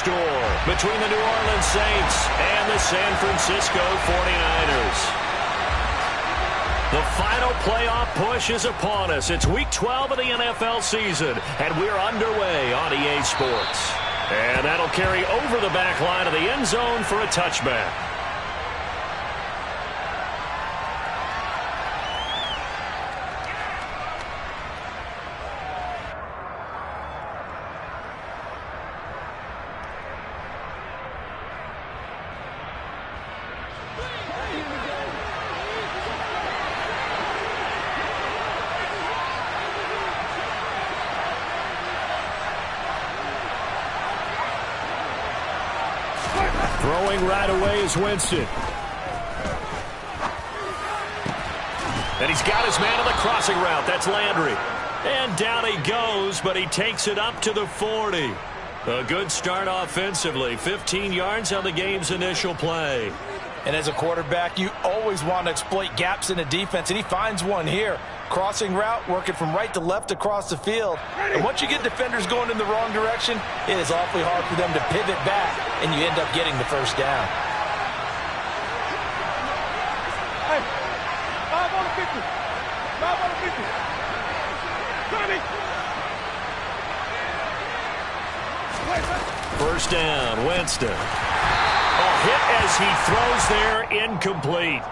store between the New Orleans Saints and the San Francisco 49ers. The final playoff push is upon us. It's Week 12 of the NFL season, and we're underway on EA Sports. And that'll carry over the back line of the end zone for a touchback. Throwing right away is Winston. And he's got his man on the crossing route. That's Landry. And down he goes, but he takes it up to the 40. A good start offensively. 15 yards on the game's initial play. And as a quarterback, you always want to exploit gaps in the defense, and he finds one here. Crossing route, working from right to left across the field. And once you get defenders going in the wrong direction, it is awfully hard for them to pivot back, and you end up getting the first down. Hey, 5 on the 50. 5 on the 50. 20. First down, Winston. A hit as he throws there, incomplete.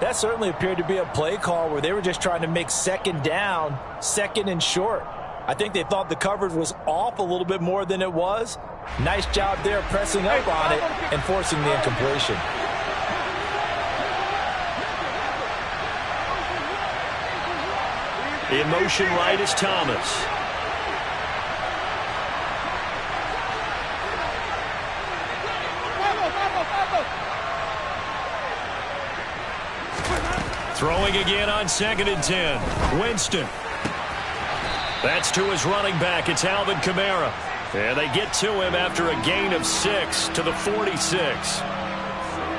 That certainly appeared to be a play call where they were just trying to make second down, second and short. I think they thought the coverage was off a little bit more than it was. Nice job there pressing up on it and forcing the incompletion. In motion right is Thomas. Throwing again on 2nd and 10. Winston. That's to his running back. It's Alvin Kamara. And they get to him after a gain of 6 to the 46.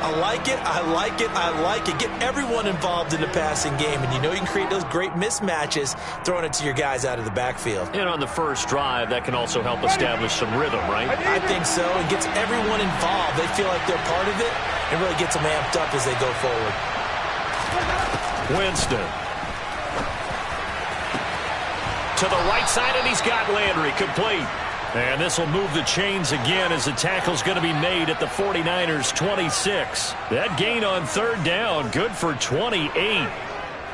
I like it, I like it, I like it. Get everyone involved in the passing game, and you know you can create those great mismatches throwing it to your guys out of the backfield. And on the first drive, that can also help establish some rhythm, right? I think so. It gets everyone involved. They feel like they're part of it, and really gets them amped up as they go forward. Winston. To the right side, and he's got Landry complete. And this will move the chains again as the tackle's going to be made at the 49ers 26. That gain on 3rd down, good for 28.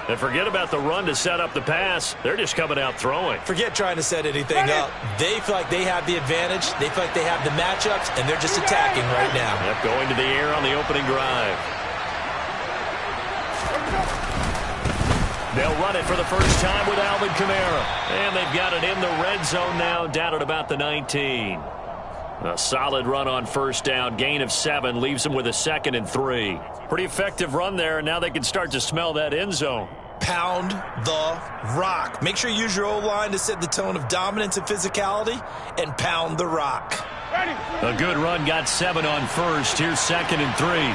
And forget about the run to set up the pass. They're just coming out throwing. Forget trying to set anything up. They feel like they have the advantage. They feel like they have the matchups, and they're just attacking right now. Yep, going to the air on the opening drive. They'll run it for the first time with Alvin Kamara. And they've got it in the red zone now, down at about the 19. A solid run on first down. Gain of 7 leaves them with a 2nd and 3. Pretty effective run there, and now they can start to smell that end zone. Pound the rock. Make sure you use your O-line to set the tone of dominance and physicality, and pound the rock. A good run, got 7 on first. Here's 2nd and 3.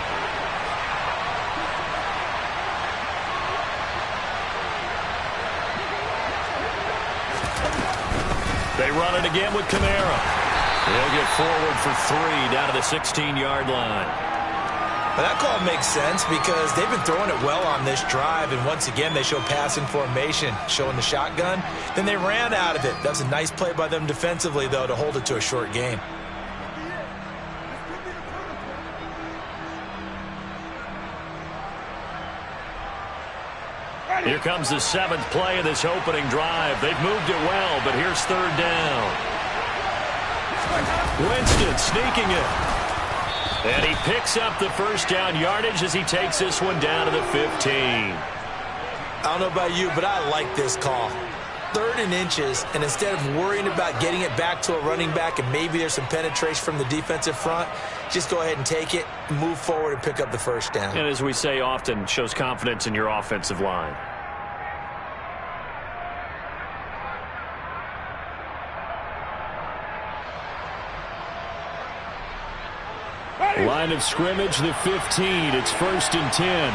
They run it again with Kamara. He'll get forward for 3 down to the 16-yard line. But that call makes sense because they've been throwing it well on this drive, and once again they show passing formation, showing the shotgun. Then they ran out of it. That was a nice play by them defensively, though, to hold it to a short game. Here comes the 7th play of this opening drive. They've moved it well, but here's 3rd down. Winston sneaking it. And he picks up the first down yardage as he takes this one down to the 15. I don't know about you, but I like this call. 3rd and inches, and instead of worrying about getting it back to a running back and maybe there's some penetration from the defensive front, just go ahead and take it, move forward, and pick up the first down. And as we say often, shows confidence in your offensive line. Line of scrimmage, the 15. It's 1st and 10.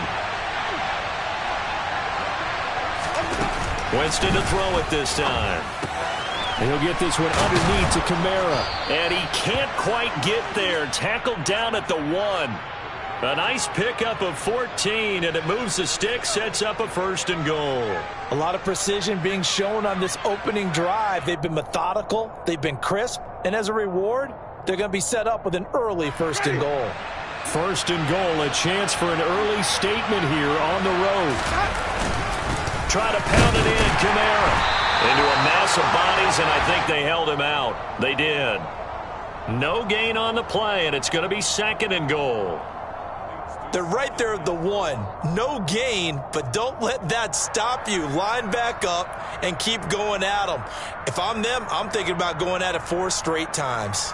Winston to throw it this time. He'll get this one underneath to Kamara. And he can't quite get there. Tackled down at the 1. A nice pickup of 14, and it moves the stick, sets up a 1st and goal. A lot of precision being shown on this opening drive. They've been methodical, they've been crisp, and as a reward, they're going to be set up with an early 1st and goal. 1st and goal, a chance for an early statement here on the road. Try to pound it in, Kamara. Into a mass of bodies, and I think they held him out. They did. No gain on the play, and it's going to be 2nd and goal. They're right there at the 1. No gain, but don't let that stop you. Line back up and keep going at them. If I'm them, I'm thinking about going at it 4 straight times.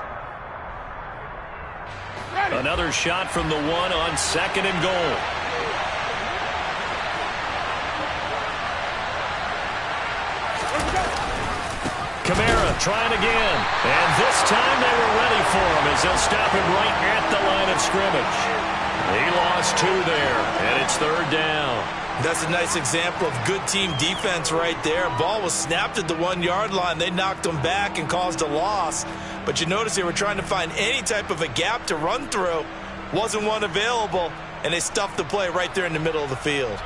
Another shot from the 1 on 2nd and goal. Kamara trying again. And this time they were ready for him as they'll stop him right at the line of scrimmage. He lost 2 there, and it's 3rd down. That's a nice example of good team defense right there. Ball was snapped at the 1-yard line. They knocked him back and caused a loss. But you notice they were trying to find any type of a gap to run through. Wasn't one available, and they stuffed the play right there in the middle of the field.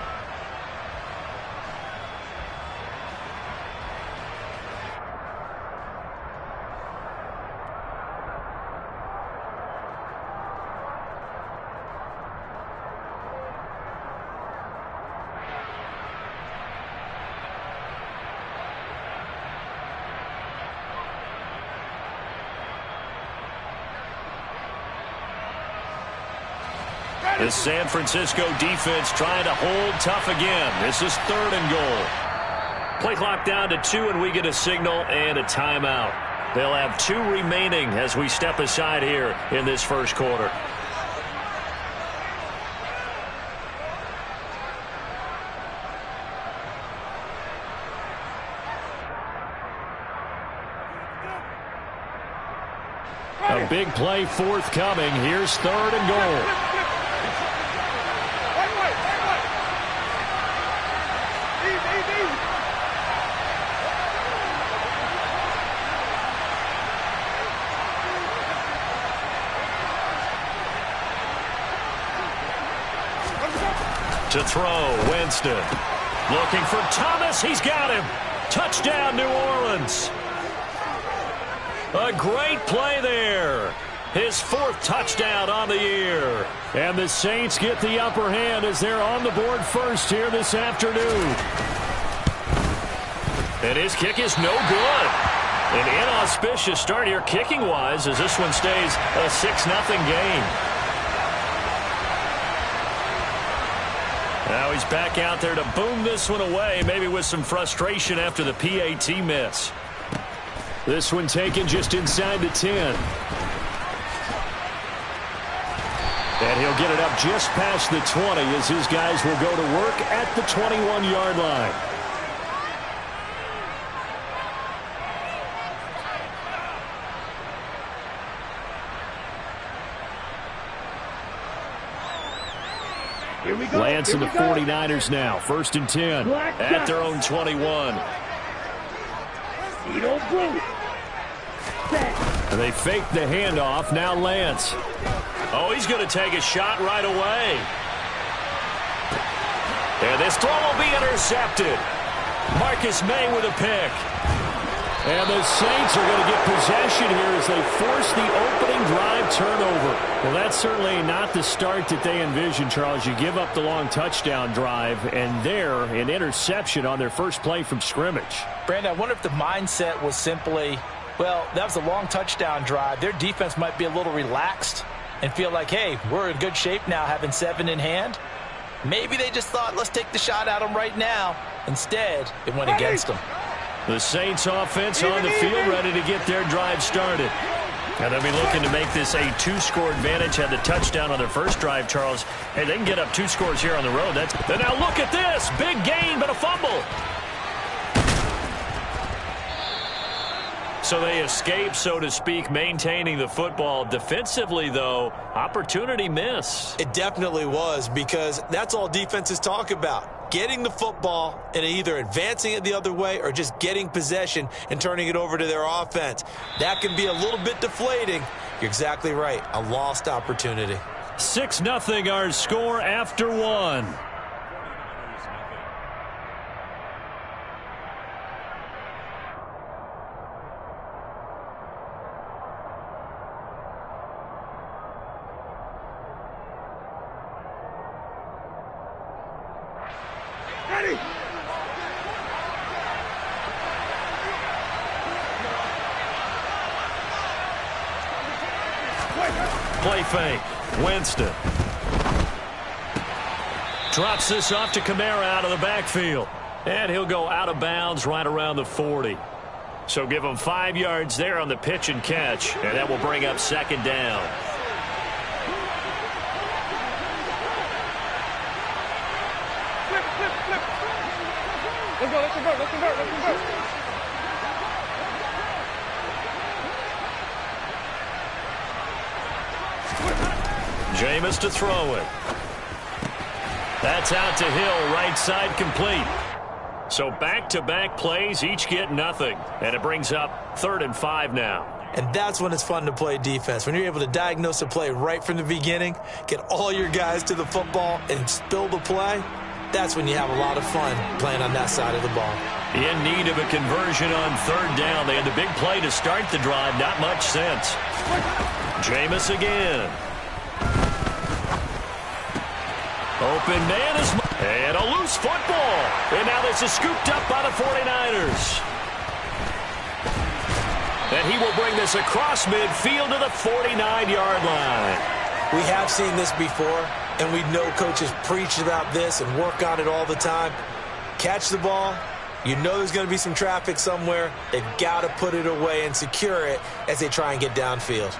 The San Francisco defense trying to hold tough again. This is 3rd and goal. Play clock down to 2, and we get a signal and a timeout. They'll have 2 remaining as we step aside here in this 1st quarter. A big play forthcoming. Here's 3rd and goal. To throw, Winston. Looking for Thomas. He's got him. Touchdown, New Orleans. A great play there. His 4th touchdown on the year. And the Saints get the upper hand as they're on the board first here this afternoon. And his kick is no good. An inauspicious start here kicking-wise as this one stays a 6-0 game. Now he's back out there to boom this one away, maybe with some frustration after the PAT miss. This one taken just inside the 10. And he'll get it up just past the 20 as his guys will go to work at the 21-yard line. Here we go. Lance and the 49ers now. 1st and 10 at their own 21. And they fake the handoff. Now Lance. Oh, he's going to take a shot right away. And this throw will be intercepted. Marcus May with a pick. And the Saints are going to get possession here as they force the opening drive turnover. Well, that's certainly not the start that they envisioned, Charles. You give up the long touchdown drive, and there, an interception on their first play from scrimmage. Brandon, I wonder if the mindset was simply, well, that was a long touchdown drive. Their defense might be a little relaxed and feel like, hey, we're in good shape now having 7 in hand. Maybe they just thought, let's take the shot at them right now. Instead, it went against them. The Saints offense on the field ready to get their drive started. And they'll be looking to make this a 2-score advantage. Had the touchdown on their first drive, Charles. Hey, they can get up 2 scores here on the road. And now look at this. Big gain, but a fumble. So they escape, so to speak, maintaining the football. Defensively, though, opportunity miss. It definitely was, because that's all defenses talk about. getting the football and either advancing it the other way or just getting possession and turning it over to their offense. That can be a little bit deflating. You're exactly right. A lost opportunity. 6-0 our score after one. Ready. Play fake. Winston. Drops this off to Kamara out of the backfield. And he'll go out of bounds right around the 40. So give him 5 yards there on the pitch and catch. And that will bring up second down. Flip. Let's go. Jameis to throw it. That's out to Hill, right side complete. So back-to-back plays, each get nothing. And it brings up 3rd and 5 now. And that's when it's fun to play defense. When you're able to diagnose a play right from the beginning, get all your guys to the football, and spill the play, that's when you have a lot of fun playing on that side of the ball. In need of a conversion on 3rd down. They had the big play to start the drive. Not much sense. Jameis again. Open man is... And a loose football. And now this is scooped up by the 49ers. And he will bring this across midfield to the 49-yard line. We have seen this before, and we know coaches preach about this and work on it all the time. Catch the ball. You know there's going to be some traffic somewhere. They've got to put it away and secure it as they try and get downfield.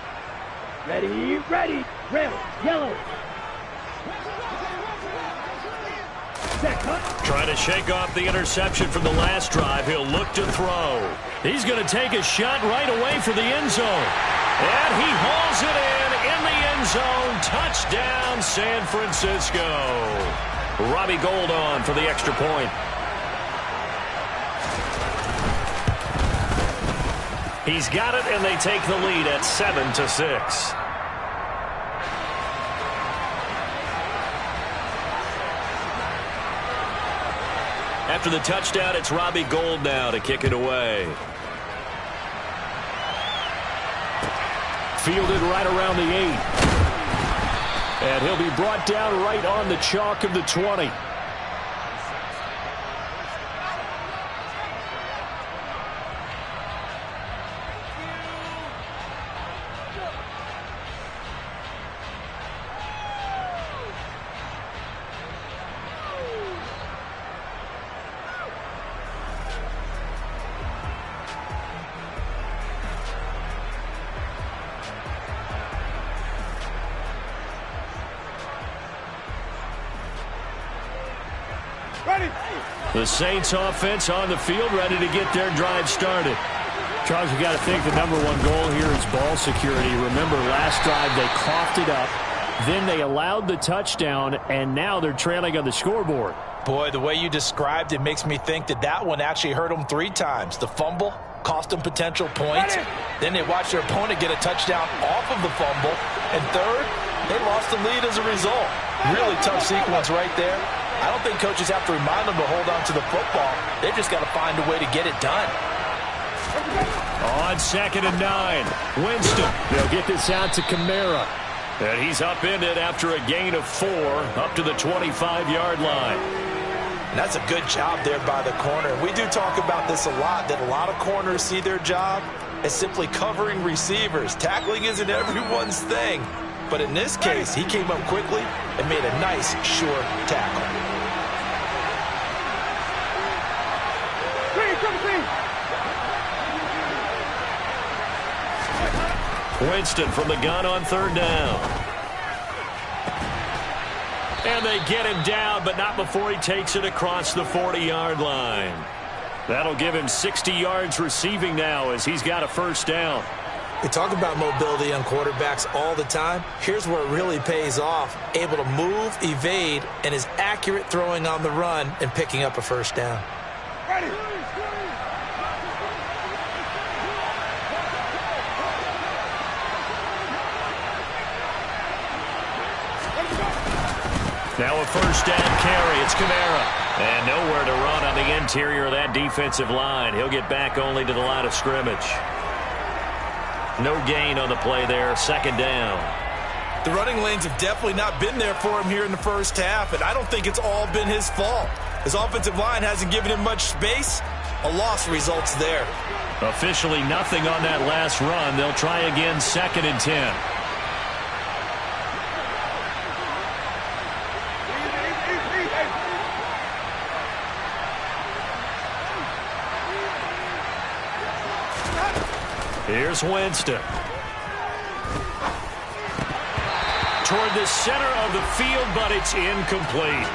Ready. Red, yellow. Trying to shake off the interception from the last drive. He'll look to throw. He's going to take a shot right away for the end zone. And he hauls it in the end zone. Touchdown, San Francisco. Robbie Gould on for the extra point. He's got it, and they take the lead at 7-6. After the touchdown, it's Robbie Gould now to kick it away. Fielded right around the 8. And he'll be brought down right on the chalk of the 20. The Saints offense on the field, ready to get their drive started. Charles, you got to think the #1 goal here is ball security. Remember, last drive they coughed it up, then they allowed the touchdown, and now they're trailing on the scoreboard. Boy, the way you described it makes me think that one actually hurt them 3 times. The fumble cost them potential points. Then they watched their opponent get a touchdown off of the fumble. And third, they lost the lead as a result. Really tough sequence right there. I don't think coaches have to remind them to hold on to the football. They've just got to find a way to get it done. On 2nd and 9, Winston. They'll get this out to Kamara. And he's upended after a gain of 4 up to the 25-yard line. And that's a good job there by the corner. We do talk about this a lot, that a lot of corners see their job as simply covering receivers. Tackling isn't everyone's thing. But in this case, he came up quickly and made a nice, short tackle. Winston from the gun on 3rd down. And they get him down, but not before he takes it across the 40-yard line. That'll give him 60 yards receiving now as he's got a 1st down. We talk about mobility on quarterbacks all the time. Here's where it really pays off. Able to move, evade, and is accurate throwing on the run and picking up a first down. Ready. Now a first down carry. It's Kamara. And nowhere to run on the interior of that defensive line. He'll get back only to the line of scrimmage. No gain on the play there. Second down. The running lanes have definitely not been there for him here in the first half, and I don't think it's all been his fault. His offensive line hasn't given him much space. A loss results there. Officially nothing on that last run. They'll try again, 2nd and 10. Here's Winston. Toward the center of the field, but it's incomplete.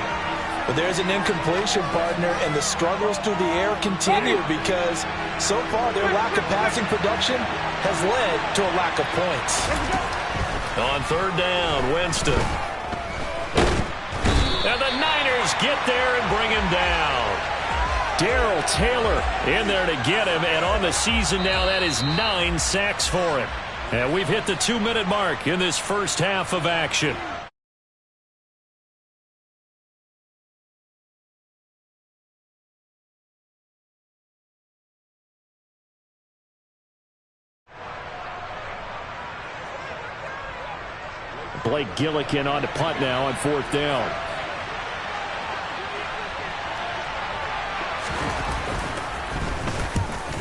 But there's an incompletion, partner, and the struggles through the air continue because so far their lack of passing production has led to a lack of points. On 3rd down, Winston. And the Niners get there and bring him down. Darrell Taylor in there to get him, and on the season now, that is 9 sacks for him. And we've hit the 2-minute mark in this first half of action. Blake Gillikin on to punt now on 4th down.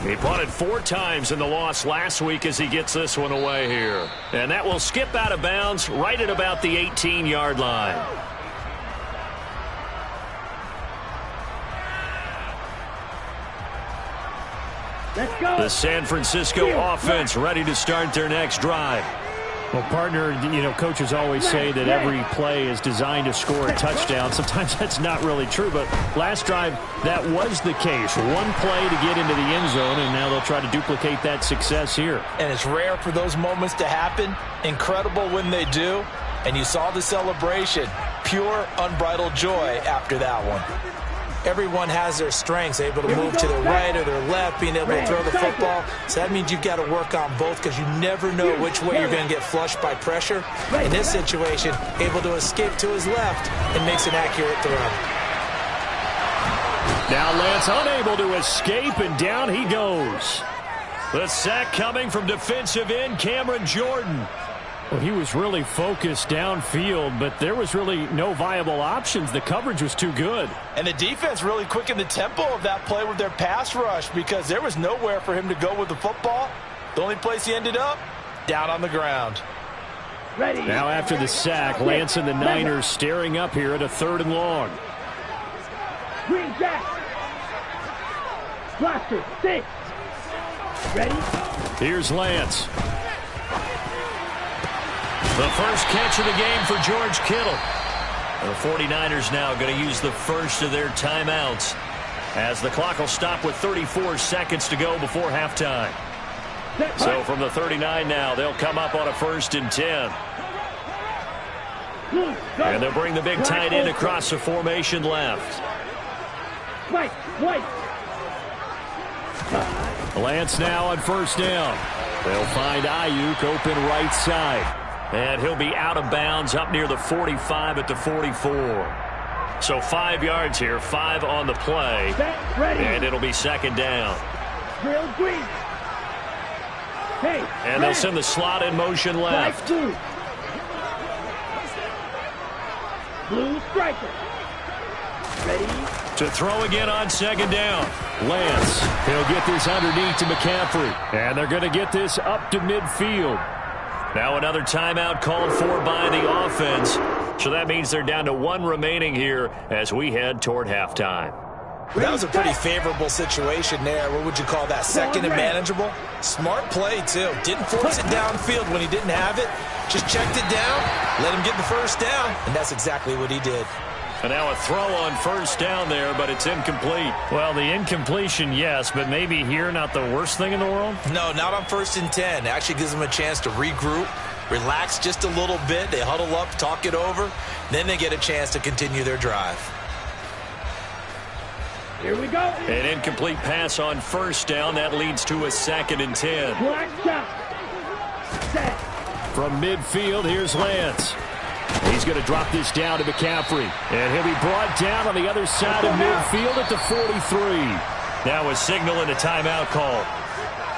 He punted 4 times in the loss last week as he gets this one away here. And that will skip out of bounds right at about the 18-yard line. Let's go. The San Francisco offense ready to start their next drive. Well, partner, coaches always say that every play is designed to score a touchdown. Sometimes that's not really true, but last drive, that was the case. One play to get into the end zone, and now they'll try to duplicate that success here. And it's rare for those moments to happen. Incredible when they do. And you saw the celebration. Pure, unbridled joy after that one. Everyone has their strengths, able to move to their right or their left, being able to throw the football. So that means you've got to work on both because you never know which way you're going to get flushed by pressure. In this situation, able to escape to his left and makes an accurate throw. Now Lance unable to escape, and down he goes. The sack coming from defensive end Cameron Jordan. Well, he was really focused downfield, but there was really no viable options. The coverage was too good. And the defense really quickened the tempo of that play with their pass rush because there was nowhere for him to go with the football. The only place he ended up, down on the ground. Ready. Now after the sack, Lance and the Niners staring up here at a 3rd and long. Green Jack. Blaster. 6. Ready. Here's Lance. The first catch of the game for George Kittle. The 49ers now going to use the first of their timeouts as the clock will stop with 34 seconds to go before halftime. So from the 39 now, they'll come up on a 1st and 10. And they'll bring the big tight end across the formation left. Lance now on 1st down. They'll find Ayuk open right side. And he'll be out of bounds up near the 45 at the 44. So 5 yards here, 5 on the play. And it'll be 2nd down. And they'll send the slot in motion left. Blue striker. Ready. To throw again on 2nd down. Lance, he'll get this underneath to McCaffrey. And they're going to get this up to midfield. Now another timeout called for by the offense. So that means they're down to 1 remaining here as we head toward halftime. That was a pretty favorable situation there. What would you call that? 2nd and manageable? Smart play, too. Didn't force it downfield when he didn't have it. Just checked it down, let him get the first down, and that's exactly what he did. And now a throw on first down there, but it's incomplete. Well, the incompletion, yes, but maybe here not the worst thing in the world? No, not on 1st and 10. It actually gives them a chance to regroup, relax just a little bit. They huddle up, talk it over. Then they get a chance to continue their drive. Here we go. An incomplete pass on first down. That leads to a 2nd and 10. Black shot. Set. From midfield, here's Lance. He's going to drop this down to McCaffrey. And he'll be brought down on the other side of midfield at the 43. Now a signal and a timeout call,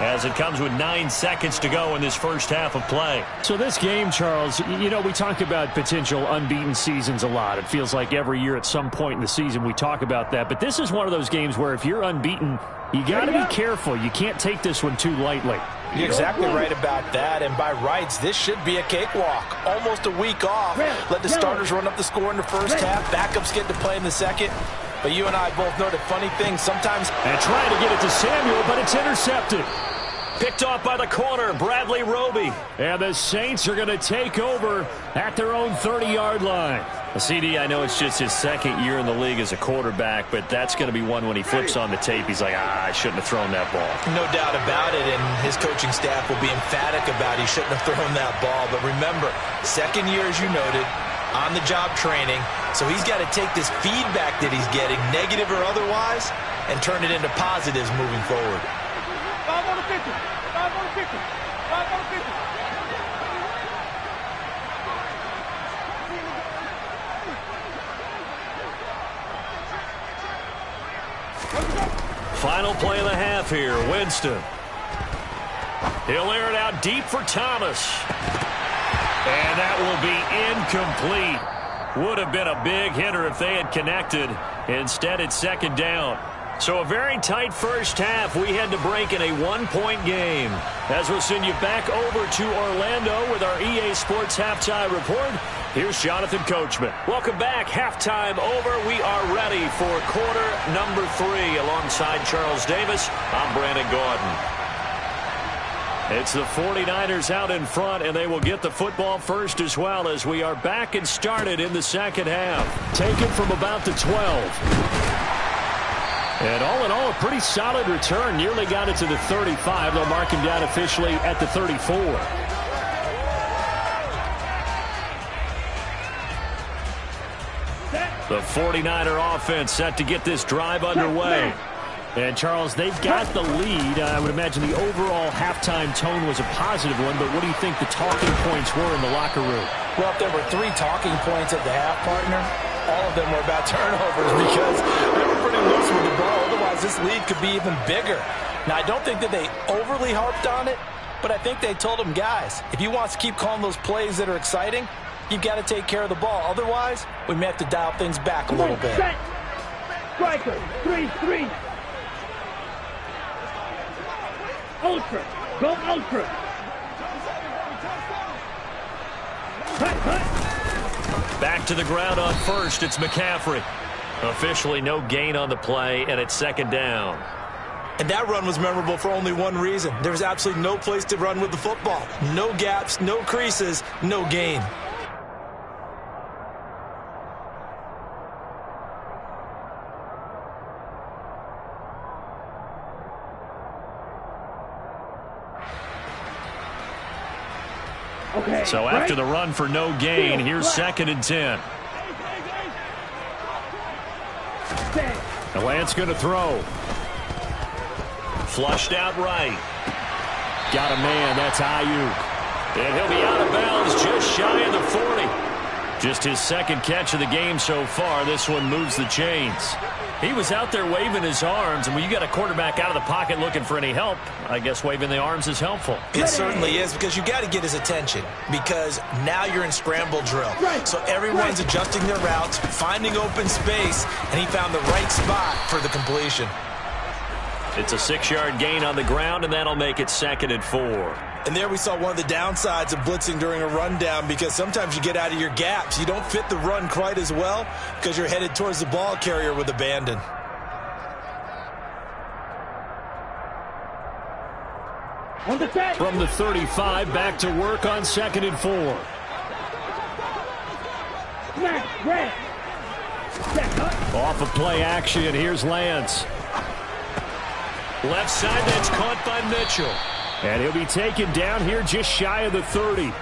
as it comes with 9 seconds to go in this first half of play. So this game, Charles, you know, we talk about potential unbeaten seasons a lot. It feels like every year at some point in the season we talk about that. But this is one of those games where if you're unbeaten, you got to be careful. You can't take this one too lightly. You're exactly right about that, and by rights, this should be a cakewalk. Almost a week off. Let the starters run up the score in the first half. Backups get to play in the second. But you and I both know the funny thing sometimes. And trying to get it to Samuel, but it's intercepted. Picked off by the corner, Bradley Roby. And the Saints are going to take over at their own 30-yard line. CD, I know it's just his 2nd year in the league as a quarterback, but that's going to be one when he flips on the tape. He's like, I shouldn't have thrown that ball. No doubt about it, and his coaching staff will be emphatic about he shouldn't have thrown that ball. But remember, 2nd year, as you noted, on-the-job training, so he's got to take this feedback that he's getting, negative or otherwise, and turn it into positives moving forward. 5 on the 50. 5 on the 50. 5 on the 50. Final play of the half here, Winston. He'll air it out deep for Thomas. And that will be incomplete. Would have been a big hitter if they had connected. Instead, it's 2nd down. So a very tight first half. We had to break in a 1-point game. As we'll send you back over to Orlando with our EA Sports Halftime Report, here's Jonathan Coachman. Welcome back. Halftime over. We are ready for quarter number 3. Alongside Charles Davis, I'm Brandon Gordon. It's the 49ers out in front, and they will get the football first as well, as we are back and started in the second half. Taken from about the 12. And all in all, a pretty solid return. Nearly got it to the 35. They'll mark him down officially at the 34. The 49er offense set to get this drive underway. And, Charles, they've got the lead. I would imagine the overall halftime tone was a positive one, but what do you think the talking points were in the locker room? Well, if there were 3 talking points at the half, partner, all of them were about turnovers because they were pretty loose with the ball. Otherwise, this lead could be even bigger. Now, I don't think that they overly harped on it, but I think they told them, guys, if you want to keep calling those plays that are exciting, you've got to take care of the ball. Otherwise, we may have to dial things back a little bit. Set. Striker. 3-3. Ultra. Go ultra. Back to the ground on first. It's McCaffrey. Officially no gain on the play, and it's 2nd down. And that run was memorable for only one reason. There's absolutely no place to run with the football. No gaps, no creases, no gain. Okay. So after the run for no gain, here's 2nd and 10. The Lance going to throw. Flushed out right. Got a man. That's Ayuk. And he'll be out of bounds just shy of the 40. Just his 2nd catch of the game so far. This one moves the chains. He was out there waving his arms, and when you got a quarterback out of the pocket looking for any help, I guess waving the arms is helpful. It certainly is, because you got to get his attention, because now you're in scramble drill. So everyone's adjusting their routes, finding open space, and he found the right spot for the completion. It's a 6-yard gain on the ground, and that'll make it 2nd and 4. And there we saw one of the downsides of blitzing during a rundown, because sometimes you get out of your gaps. You don't fit the run quite as well because you're headed towards the ball carrier with abandon. From the 35, back to work on 2nd and 4. Off of play action, here's Lance. Left side, that's caught by Mitchell. And he'll be taken down here just shy of the 30.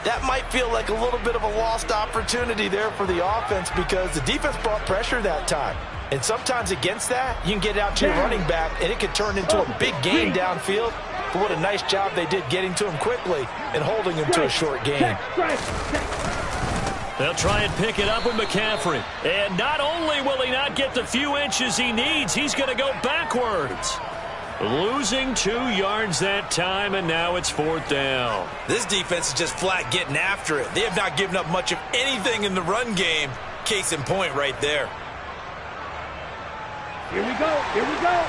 That might feel like a little bit of a lost opportunity there for the offense because the defense brought pressure that time. And sometimes against that, you can get out to your running back, and it could turn into a big gain downfield. But what a nice job they did getting to him quickly and holding him to a short gain. They'll try and pick it up with McCaffrey. And not only will he not get the few inches he needs, he's going to go backwards. Losing 2 yards that time, and now it's 4th down. This defense is just flat getting after it. They have not given up much of anything in the run game. Case in point right there. Here we go. Here we go.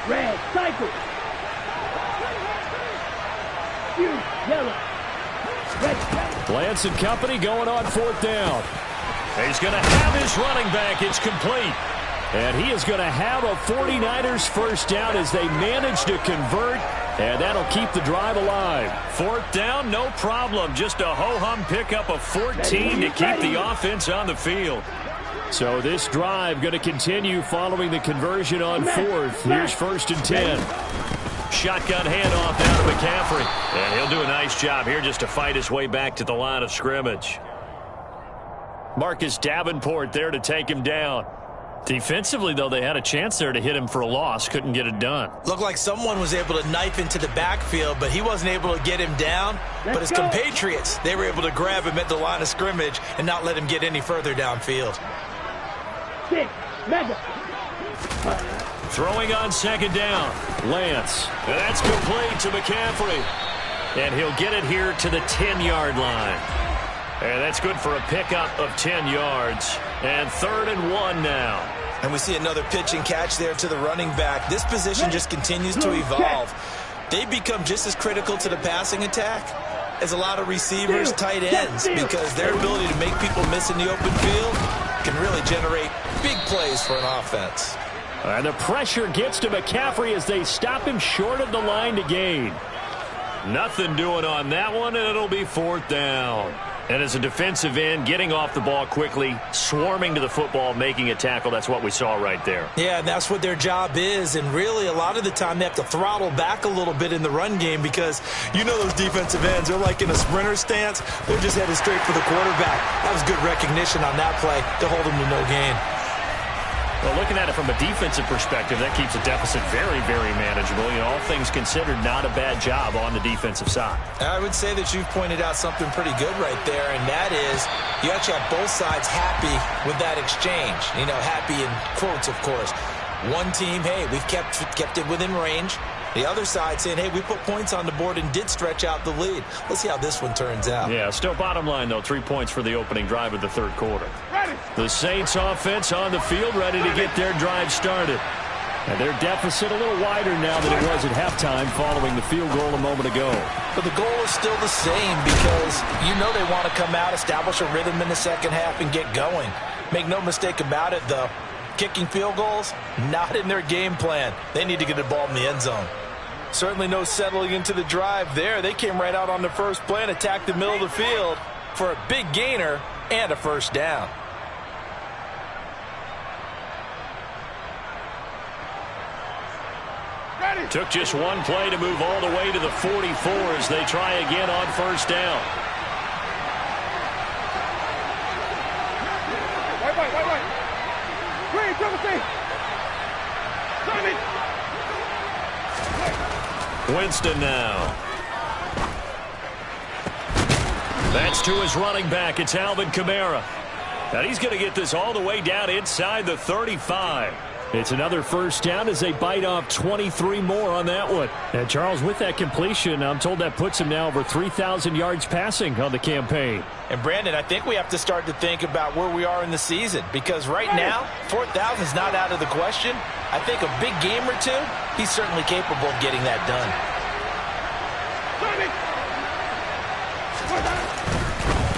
Red, cycle. Yellow. Red. Lance and company going on 4th down. He's going to have his running back. It's complete. And he is going to have a 49ers first down as they manage to convert, and that'll keep the drive alive. 4th down, no problem. Just a ho-hum pickup of 14 to keep the offense on the field. So this drive going to continue following the conversion on 4th. Here's 1st and 10. Shotgun handoff down to McCaffrey. And he'll do a nice job here just to fight his way back to the line of scrimmage. Marcus Davenport there to take him down. Defensively, though, they had a chance there to hit him for a loss. Couldn't get it done. Looked like someone was able to knife into the backfield, but he wasn't able to get him down. But his compatriots, they were able to grab him at the line of scrimmage and not let him get any further downfield. Throwing on 2nd down. Lance. That's complete to McCaffrey. And he'll get it here to the 10-yard line. And that's good for a pickup of 10 yards. And 3rd and 1 now. And we see another pitch and catch there to the running back. This position just continues to evolve. They become just as critical to the passing attack as a lot of receivers, tight ends, because their ability to make people miss in the open field can really generate big plays for an offense. And the pressure gets to McCaffrey as they stop him short of the line to gain. Nothing doing on that one, and it'll be 4th down. And as a defensive end, getting off the ball quickly, swarming to the football, making a tackle, that's what we saw right there. Yeah, and that's what their job is. And really, a lot of the time, they have to throttle back a little bit in the run game because you know those defensive ends, they're like in a sprinter stance. They're just headed straight for the quarterback. That was good recognition on that play to hold them to no gain. Well, looking at it from a defensive perspective, that keeps the deficit very, very manageable. You know, all things considered, not a bad job on the defensive side. I would say that you've pointed out something pretty good right there, and that is you actually have both sides happy with that exchange. You know, happy in quotes, of course. One team, hey, we've kept it within range. The other side saying, hey, we put points on the board and did stretch out the lead. Let's see how this one turns out. Yeah, still bottom line, though, 3 points for the opening drive of the 3rd quarter. The Saints offense on the field, ready to get their drive started. And their deficit a little wider now than it was at halftime following the field goal a moment ago. But the goal is still the same because you know they want to come out, establish a rhythm in the second half, and get going. Make no mistake about it, though. Kicking field goals, not in their game plan. They need to get the ball in the end zone. Certainly no settling into the drive there. They came right out on the first play and attacked the middle of the field for a big gainer and a first down. Took just one play to move all the way to the 44 as they try again on 1st down. Winston now. That's to his running back. It's Alvin Kamara. And he's going to get this all the way down inside the 35. It's another first down as they bite off 23 more on that one. And Charles, with that completion, I'm told that puts him now over 3,000 yards passing on the campaign. And Brandon, I think we have to start to think about where we are in the season because right now, 4,000 is not out of the question. I think a big game or two, he's certainly capable of getting that done.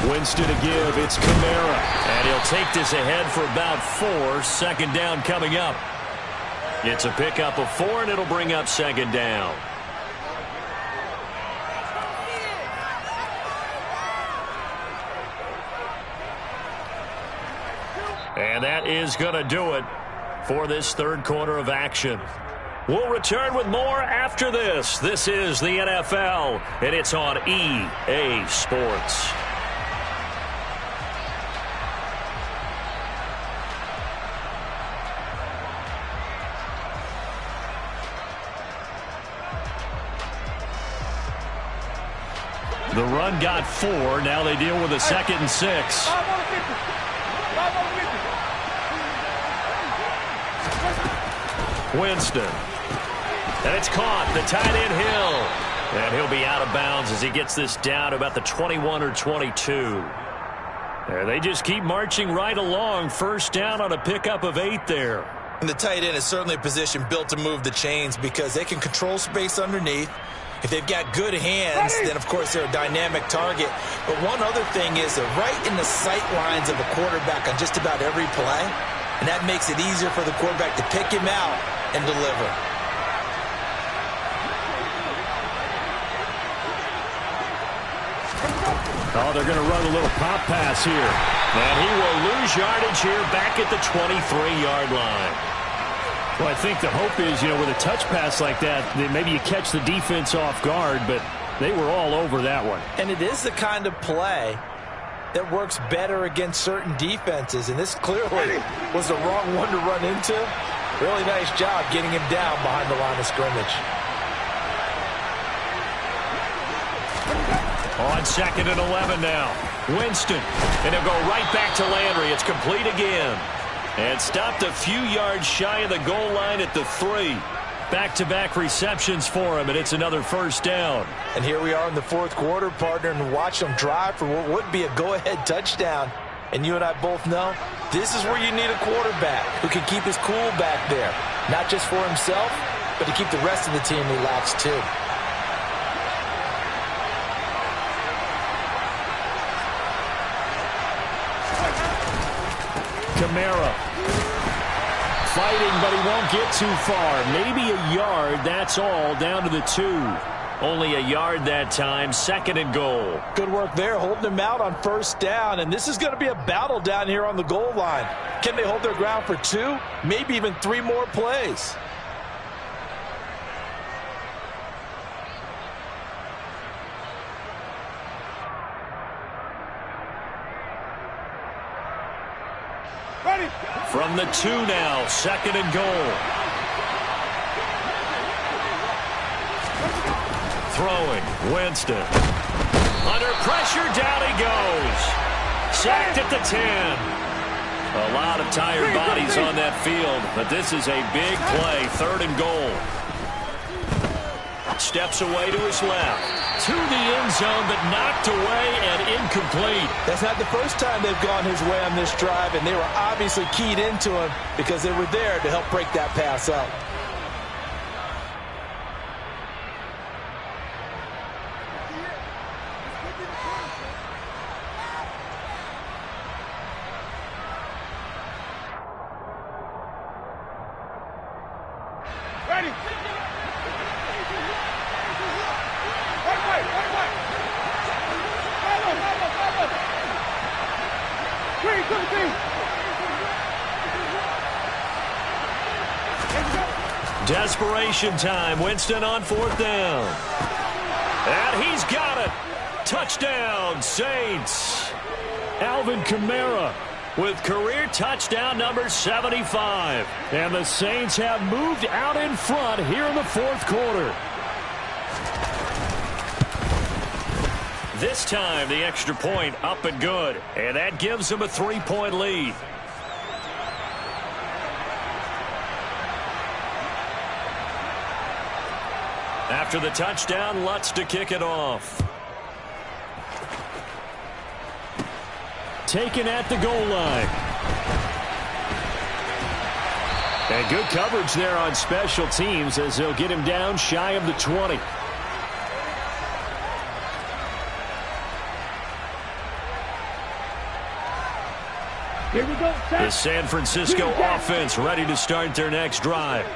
Winston to give. It's Kamara. And he'll take this ahead for about 4. 2nd down coming up. It's a pickup of 4, and it'll bring up 2nd down. And that is going to do it for this third quarter of action. We'll return with more after this. This is the NFL, and it's on EA Sports. The run got 4. Now they deal with a 2nd and 6. Winston. And it's caught. The tight end Hill. And he'll be out of bounds as he gets this down to about the 21 or 22. There, they just keep marching right along. First down on a pickup of 8 there. And the tight end is certainly a position built to move the chains because they can control space underneath. If they've got good hands, then, of course, they're a dynamic target. But one other thing is they're right in the sight lines of a quarterback on just about every play, and that makes it easier for the quarterback to pick him out and deliver. Oh, they're going to run a little pop pass here. And he will lose yardage here back at the 23-yard line. Well, I think the hope is, with a touch pass like that, maybe you catch the defense off guard, but they were all over that one. And it is the kind of play that works better against certain defenses, and this clearly was the wrong one to run into. Really nice job getting him down behind the line of scrimmage. On 2nd and 11 now. Winston, and he'll go right back to Landry. It's complete again. And stopped a few yards shy of the goal line at the 3. Back-to-back receptions for him, and it's another first down. And here we are in the fourth quarter, partner, and watch them drive for what would be a go-ahead touchdown. And you and I both know this is where you need a quarterback who can keep his cool back there. Not just for himself, but to keep the rest of the team relaxed too. Kamara fighting, but he won't get too far. Maybe a yard, that's all, down to the 2. Only a yard that time, 2nd and goal. Good work there, holding them out on first down, and this is going to be a battle down here on the goal line. Can they hold their ground for 2, maybe even 3 more plays? From the 2 now, 2nd and goal. Throwing, Winston. Under pressure, down he goes. Sacked at the 10. A lot of tired bodies on that field, but this is a big play, 3rd and goal. Steps away to his left. To the end zone, but knocked away and incomplete. That's not the first time they've gone his way on this drive, and they were obviously keyed into him because they were there to help break that pass up. Ready. Desperation time. Winston on 4th down. And he's got it. Touchdown, Saints. Alvin Kamara with career touchdown number 75. And the Saints have moved out in front here in the fourth quarter. This time, the extra point up and good. And that gives them a 3-point lead. After the touchdown, Lutz to kick it off. Taken at the goal line. And good coverage there on special teams as they'll get him down shy of the 20. Here we go. The San Francisco offense ready to start their next drive.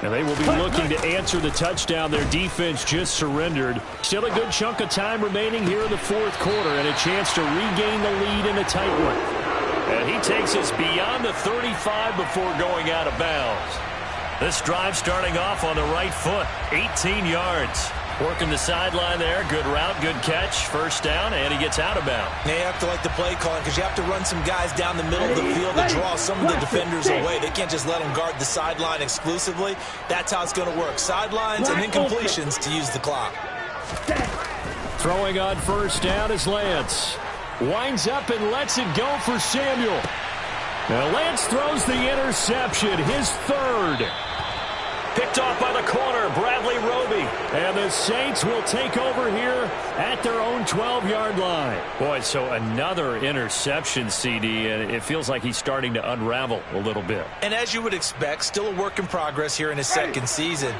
And they will be looking to answer the touchdown their defense just surrendered. Still a good chunk of time remaining here in the fourth quarter and a chance to regain the lead in a tight one. And he takes us beyond the 35 before going out of bounds. This drive starting off on the right foot, 18 yards. Working the sideline there. Good route, good catch. First down, and he gets out of bounds. They have to like the play calling because you have to run some guys down the middle of the field to draw some of the defenders away. They can't just let them guard the sideline exclusively. That's how it's going to work. Sidelines and then completions to use the clock. Throwing on first down is Lance. Winds up and lets it go for Samuel. Now Lance throws the interception, his third. Picked off by the corner, Bradley Roby. And the Saints will take over here at their own 12-yard line. Boy, so another interception, CD, and it feels like he's starting to unravel a little bit. And as you would expect, still a work in progress here in his second season.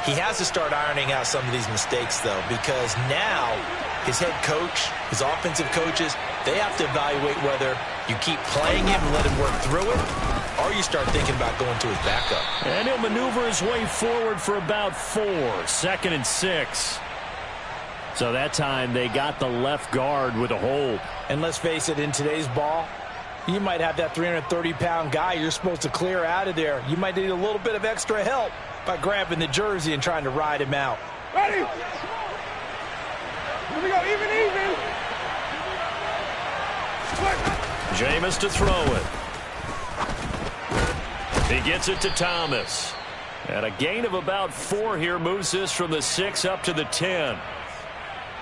He has to start ironing out some of these mistakes, though, because now his head coach, his offensive coaches, they have to evaluate whether you keep playing him and let him work through it, or you start thinking about going to his backup. And he'll maneuver his way forward for about 4. 2nd and 6. So that time they got the left guard with a hold. And let's face it, in today's ball, you might have that 330-pound guy you're supposed to clear out of there. You might need a little bit of extra help by grabbing the jersey and trying to ride him out. Ready? Here we go, even. Jameis to throw it. He gets it to Thomas. And a gain of about 4 here moves this from the 6 up to the 10.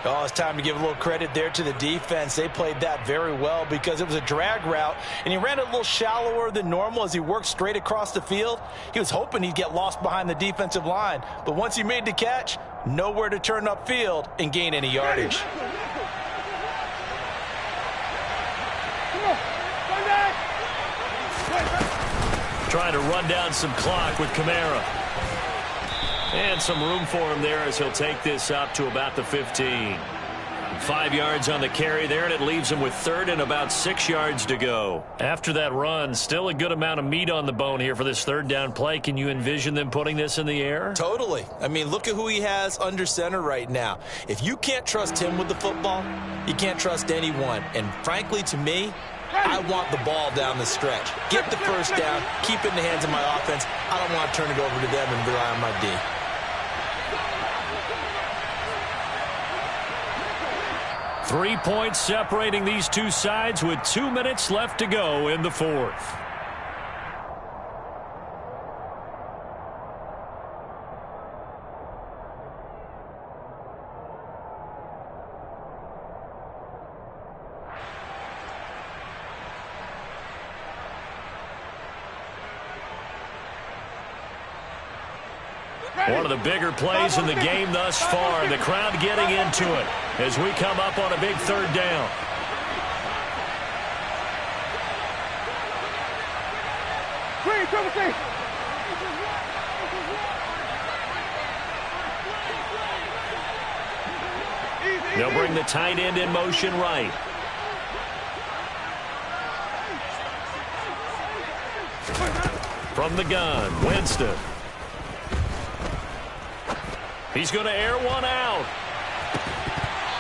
Oh, it's time to give a little credit there to the defense. They played that very well because it was a drag route, and he ran it a little shallower than normal as he worked straight across the field. He was hoping he'd get lost behind the defensive line, but once he made the catch, nowhere to turn upfield and gain any yardage. Trying to run down some clock with Kamara. And some room for him there as he'll take this up to about the 15. 5 yards on the carry there, and it leaves him with 3rd and about 6 yards to go. After that run, still a good amount of meat on the bone here for this 3rd down play. Can you envision them putting this in the air? Totally. I mean, look at who he has under center right now. If you can't trust him with the football, you can't trust anyone. And frankly, to me, I want the ball down the stretch. Get the first down, keep it in the hands of my offense. I don't want to turn it over to them and rely on my D. 3 points separating these two sides with 2 minutes left to go in the 4th. One of the bigger plays in the game thus far. The crowd getting into it as we come up on a big 3rd down. They'll bring the tight end in motion right. From the gun, Winston. He's going to air one out.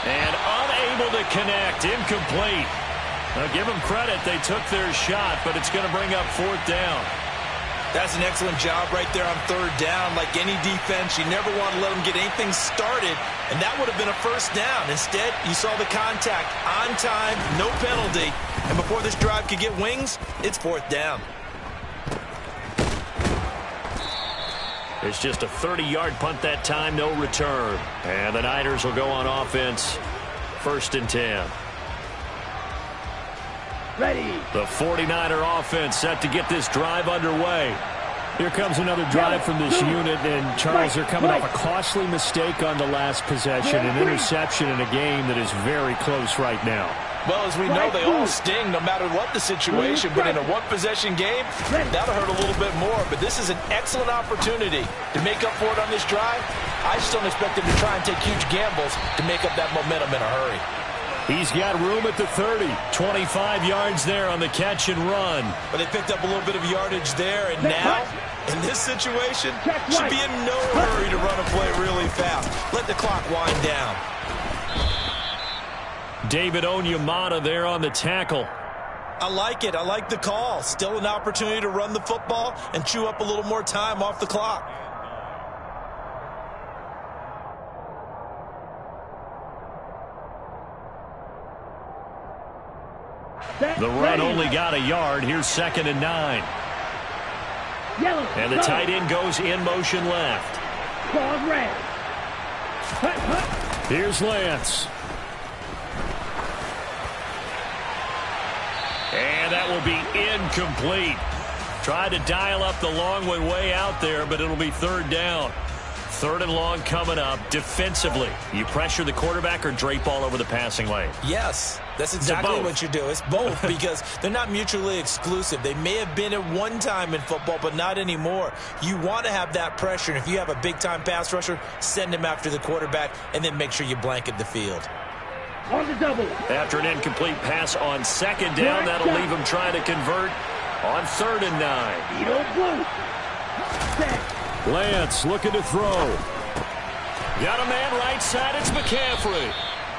And unable to connect. Incomplete. Now give them credit. They took their shot, but it's going to bring up 4th down. That's an excellent job right there on 3rd down. Like any defense, you never want to let them get anything started, and that would have been a 1st down. Instead, you saw the contact on time, no penalty, and before this drive could get wings, it's 4th down. It's just a 30-yard punt that time, no return. And the Niners will go on offense, 1st and 10. Ready. The 49er offense set to get this drive underway. Here comes another drive from this unit, and Charles, they're coming off a costly mistake on the last possession, an interception in a game that is very close right now. Well, as we know, they all sting no matter what the situation, but in a one-possession game, that'll hurt a little bit more. But this is an excellent opportunity to make up for it on this drive. I just don't expect them to try and take huge gambles to make up that momentum in a hurry. He's got room at the 30. 25 yards there on the catch and run. But they picked up a little bit of yardage there, and now, in this situation, should be in no hurry to run a play really fast. Let the clock wind down. David Onyemata there on the tackle. I like it. I like the call. Still an opportunity to run the football and chew up a little more time off the clock. The run only got a yard. Here's 2nd and 9. And the tight end goes in motion left. Here's Lance. And that will be incomplete. Tried to dial up the long one way out there, but it'll be 3rd down. 3rd and long coming up. Defensively, you pressure the quarterback or drape all over the passing lane? Yes, that's exactly what you do. It's both because they're not mutually exclusive. They may have been at one time in football, but not anymore. You want to have that pressure, and if you have a big-time pass rusher, send him after the quarterback, and then make sure you blanket the field. On the double. After an incomplete pass on 2nd down, that'll leave him trying to convert on 3rd and 9. You don't blow. Set. Lance looking to throw. Got a man right side. It's McCaffrey.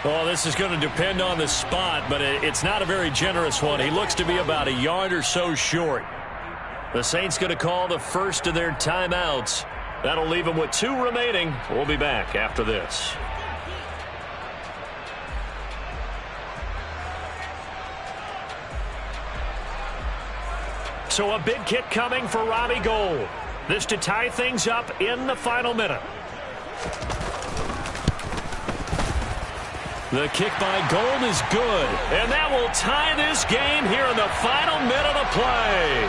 Oh, this is going to depend on the spot, but it's not a very generous one. He looks to be about a yard or so short. The Saints going to call the first of their timeouts. That'll leave them with 2 remaining. We'll be back after this. So a big kick coming for Robbie Gould. This to tie things up in the final minute. The kick by Gould is good. And that will tie this game here in the final minute of play.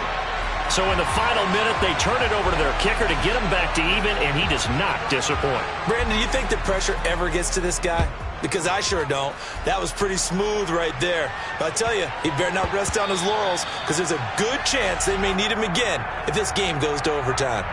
So in the final minute, they turn it over to their kicker to get him back to even, and he does not disappoint. Brandon, do you think the pressure ever gets to this guy? Because I sure don't. That was pretty smooth right there. But I tell you, he better not rest on his laurels because there's a good chance they may need him again if this game goes to overtime.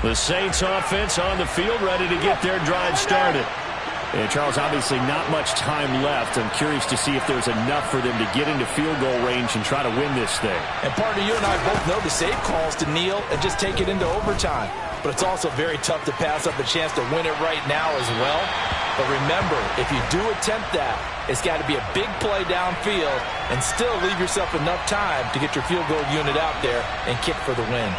The Saints offense on the field, ready to get their drive started. And Charles, obviously not much time left. I'm curious to see if there's enough for them to get into field goal range and try to win this thing. And partner, you and I both know the safe calls to kneel and just take it into overtime. But it's also very tough to pass up a chance to win it right now as well. But remember, if you do attempt that, it's got to be a big play downfield and still leave yourself enough time to get your field goal unit out there and kick for the win.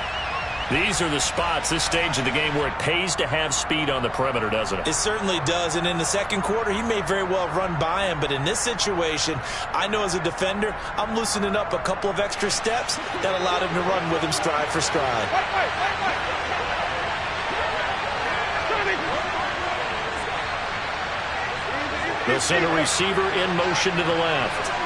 These are the spots, this stage of the game, where it pays to have speed on the perimeter, doesn't it? It certainly does, and in the second quarter, he may very well run by him, but in this situation, I know as a defender, I'm loosening up a couple of extra steps that allowed him to run with him stride for stride. The center receiver in motion to the left.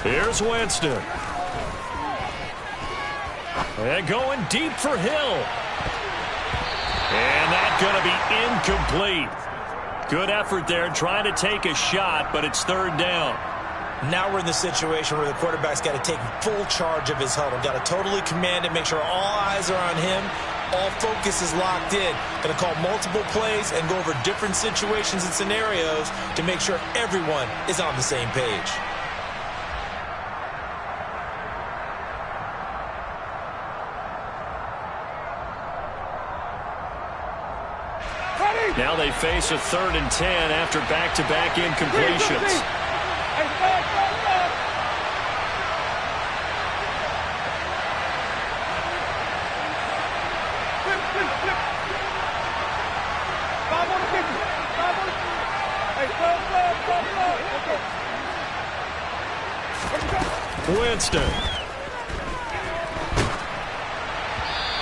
Here's Winston. And going deep for Hill. And that's going to be incomplete. Good effort there trying to take a shot, but it's 3rd down. Now we're in the situation where the quarterback's got to take full charge of his huddle. Got to totally command it, make sure all eyes are on him. All focus is locked in. Going to call multiple plays and go over different situations and scenarios to make sure everyone is on the same page. Now they face a 3rd and 10 after back-to-back incompletions. Winston.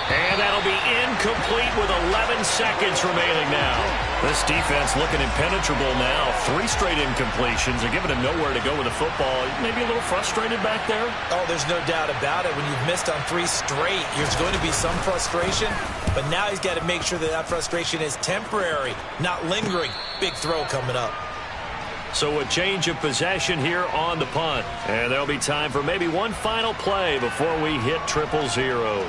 And that'll be incomplete with 11 seconds remaining now. This defense looking impenetrable now. 3 straight incompletions. They're giving him nowhere to go with the football. Maybe a little frustrated back there? Oh, there's no doubt about it. When you've missed on 3 straight, there's going to be some frustration. But now he's got to make sure that that frustration is temporary, not lingering. Big throw coming up. So a change of possession here on the punt. And there'll be time for maybe one final play before we hit 000.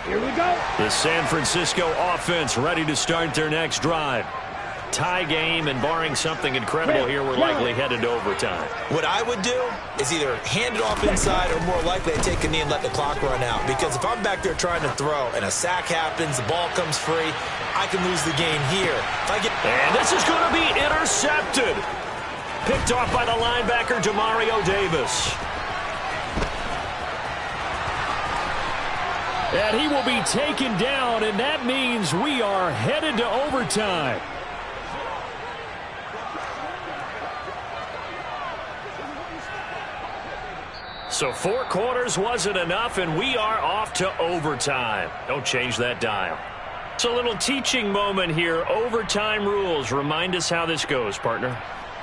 Here we go. The San Francisco offense ready to start their next drive. Tie game, and barring something incredible here, we're likely headed to overtime. What I would do is either hand it off inside or more likely take a knee and let the clock run out. Because if I'm back there trying to throw and a sack happens, the ball comes free, I can lose the game here. And this is going to be intercepted. Picked off by the linebacker, Demario Davis. And he will be taken down, and that means we are headed to overtime. So 4 quarters wasn't enough, and we are off to overtime. Don't change that dial. So a little teaching moment here. Overtime rules. Remind us how this goes, partner.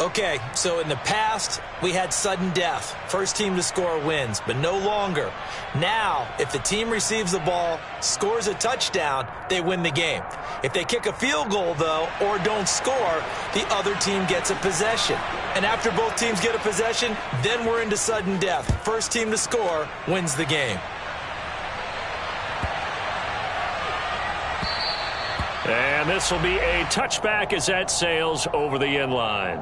Okay, so in the past, we had sudden death. First team to score wins, but no longer. Now, if the team receives the ball, scores a touchdown, they win the game. If they kick a field goal, though, or don't score, the other team gets a possession. And after both teams get a possession, then we're into sudden death. First team to score wins the game. And this will be a touchback as that sails over the end line.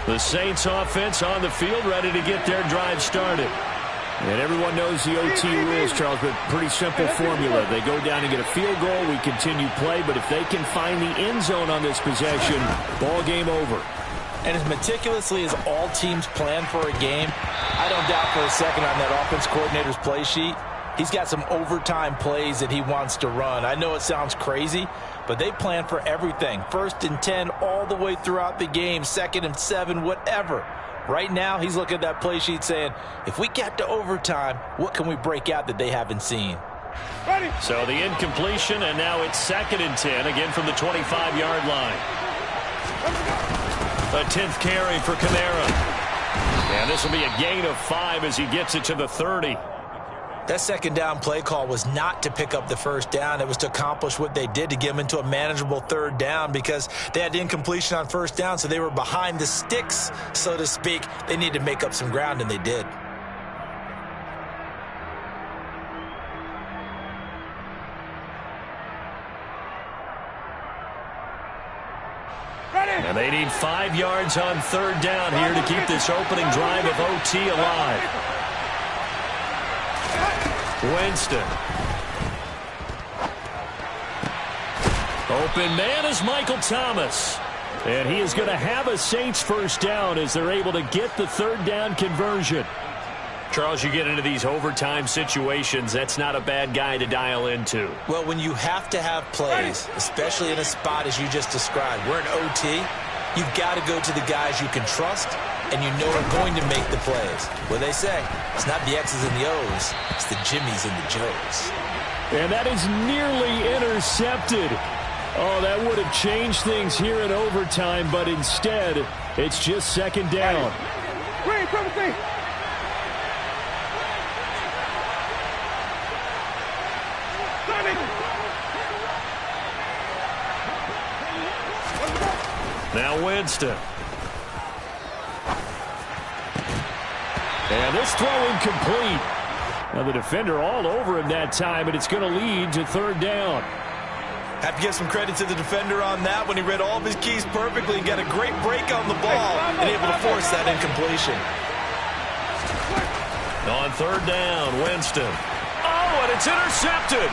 The Saints offense on the field, ready to get their drive started. And everyone knows the OT rules, Charles, but pretty simple formula. They go down and get a field goal, we continue play, but if they can find the end zone on this possession, ball game over. And as meticulously as all teams plan for a game, I don't doubt for a second on that offense coordinator's play sheet, he's got some overtime plays that he wants to run. I know it sounds crazy, but they plan for everything. 1st and 10 all the way throughout the game, 2nd and 7, whatever. Right now, he's looking at that play sheet saying, if we get to overtime, what can we break out that they haven't seen? Ready. So the incompletion, and now it's 2nd and 10, again from the 25-yard line. A 10th carry for Kamara. And this will be a gain of 5 as he gets it to the 30. That 2nd down play call was not to pick up the 1st down. It was to accomplish what they did, to get them into a manageable 3rd down, because they had incompletion on 1st down, so they were behind the sticks, so to speak. They needed to make up some ground, and they did. And they need 5 yards on 3rd down here to keep this opening drive of OT alive. Winston. Open man is Michael Thomas. And he is going to have a Saints 1st down as they're able to get the 3rd down conversion. Charles, you get into these overtime situations, that's not a bad guy to dial into. Well, when you have to have plays, especially in a spot as you just described, we're in OT, you've got to go to the guys you can trust and you know are going to make the plays. What they say, it's not the X's and the O's, it's the Jimmys and the Joes. And that is nearly intercepted. Oh, that would have changed things here in overtime, but instead, it's just 2nd down. Green, come see. Now Winston. And this throw incomplete. Now the defender all over him that time, and it's going to lead to 3rd down. Have to give some credit to the defender on that when he read all of his keys perfectly and got a great break on the ball and able to force that incompletion. On third down, Winston. Oh, and it's intercepted.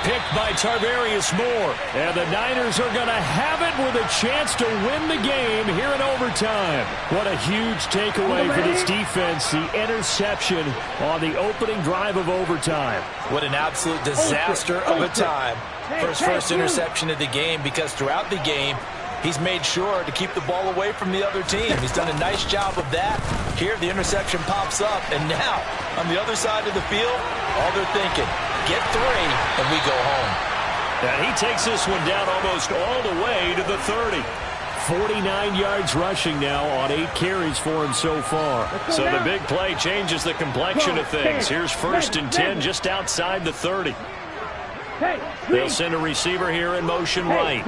Picked by Tarvarius Moore. And the Niners are going to have it with a chance to win the game here in overtime. What a huge takeaway for this defense, the interception on the opening drive of overtime. What an absolute disaster of a time for his first interception of the game, because throughout the game, he's made sure to keep the ball away from the other team. He's done a nice job of that. Here, the interception pops up, and now, on the other side of the field, all they're thinking, get 3, and we go home. And he takes this one down almost all the way to the 30. 49 yards rushing now on 8 carries for him so far. So the big play changes the complexion of things. Here's 1st and 10 just outside the 30. They'll send a receiver here in motion right.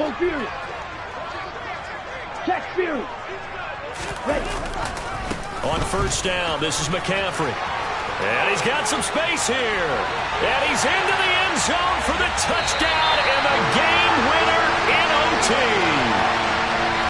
On first down, this is McCaffrey. And he's got some space here. And he's into the end zone for the touchdown and the game winner in OT.